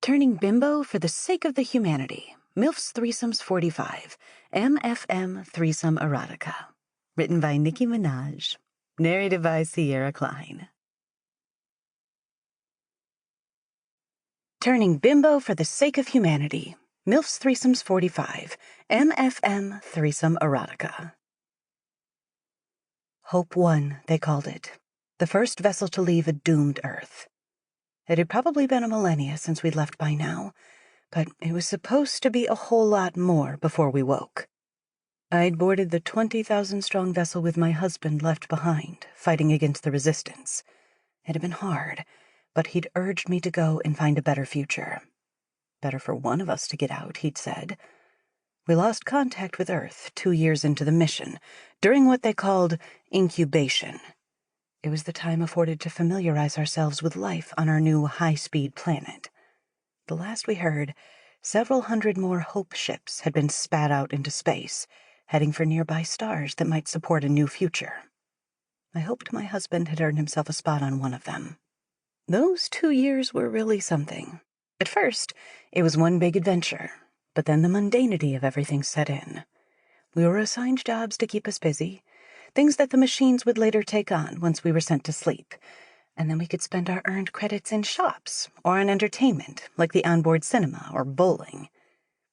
Turning Bimbo for the Sake of the Humanity. MILF's Threesomes 45. MFM Threesome Erotica. Written by Nicki Menage. Narrated by Kline. Turning Bimbo for the Sake of Humanity. MILF's Threesomes 45. MFM Threesome Erotica. Hope 1, they called it. The first vessel to leave a doomed Earth. It had probably been a millennia since we'd left by now, but it was supposed to be a whole lot more before we woke. I'd boarded the 20,000-strong vessel with my husband left behind, fighting against the resistance. It had been hard, but he'd urged me to go and find a better future. Better for one of us to get out, he'd said. We lost contact with Earth 2 years into the mission, during what they called incubation. It was the time afforded to familiarize ourselves with life on our new high-speed planet. The last we heard, several hundred more Hope ships had been spat out into space, heading for nearby stars that might support a new future. I hoped my husband had earned himself a spot on one of them. Those 2 years were really something. At first, it was one big adventure, but then the mundanity of everything set in. We were assigned jobs to keep us busy, things that the machines would later take on once we were sent to sleep, and then we could spend our earned credits in shops or on entertainment, like the onboard cinema or bowling.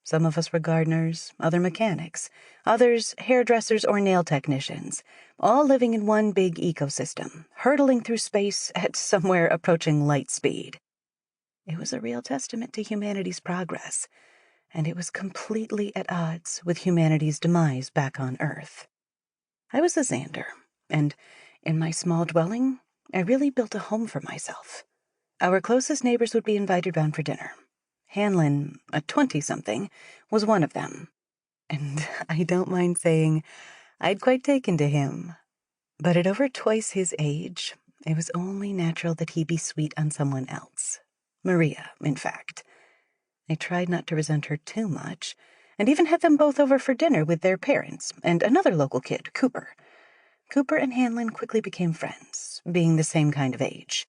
Some of us were gardeners, other mechanics, others hairdressers or nail technicians, all living in one big ecosystem, hurtling through space at somewhere approaching light speed. It was a real testament to humanity's progress, and it was completely at odds with humanity's demise back on Earth. I was a Xander, and in my small dwelling, I really built a home for myself. Our closest neighbors would be invited round for dinner. Hanlon, a 20-something, was one of them. And I don't mind saying I'd quite taken to him. But at over twice his age, it was only natural that he be sweet on someone else. Maria, in fact. I tried not to resent her too much, and even had them both over for dinner with their parents and another local kid, Cooper. Cooper and Hanlon quickly became friends, being the same kind of age.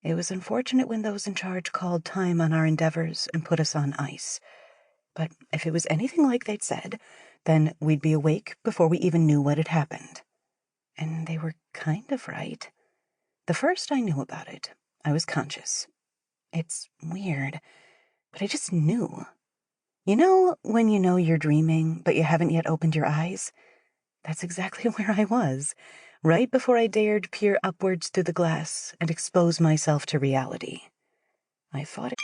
It was unfortunate when those in charge called time on our endeavors and put us on ice. But if it was anything like they'd said, then we'd be awake before we even knew what had happened. And they were kind of right. The first I knew about it, I was conscious. It's weird, but I just knew. You know when you know you're dreaming, but you haven't yet opened your eyes? That's exactly where I was, right before I dared peer upwards through the glass and expose myself to reality. I thought it...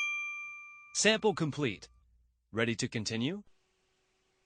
Sample complete. Ready to continue?